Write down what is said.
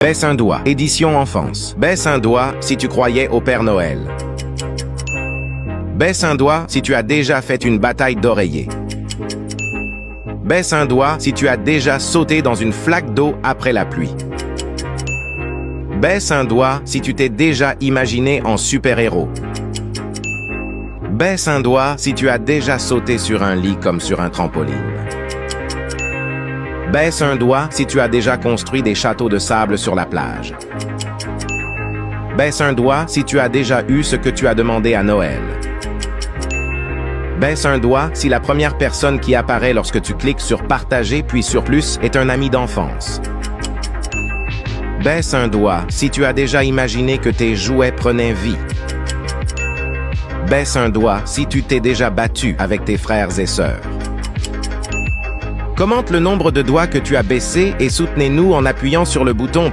Baisse un doigt. Édition enfance. Baisse un doigt si tu croyais au Père Noël. Baisse un doigt si tu as déjà fait une bataille d'oreiller. Baisse un doigt si tu as déjà sauté dans une flaque d'eau après la pluie. Baisse un doigt si tu t'es déjà imaginé en super-héros. Baisse un doigt si tu as déjà sauté sur un lit comme sur un trampoline. Baisse un doigt si tu as déjà construit des châteaux de sable sur la plage. Baisse un doigt si tu as déjà eu ce que tu as demandé à Noël. Baisse un doigt si la première personne qui apparaît lorsque tu cliques sur « Partager » puis sur « Plus » est un ami d'enfance. Baisse un doigt si tu as déjà imaginé que tes jouets prenaient vie. Baisse un doigt si tu t'es déjà battu avec tes frères et sœurs. Commente le nombre de doigts que tu as baissés et soutenez-nous en appuyant sur le bouton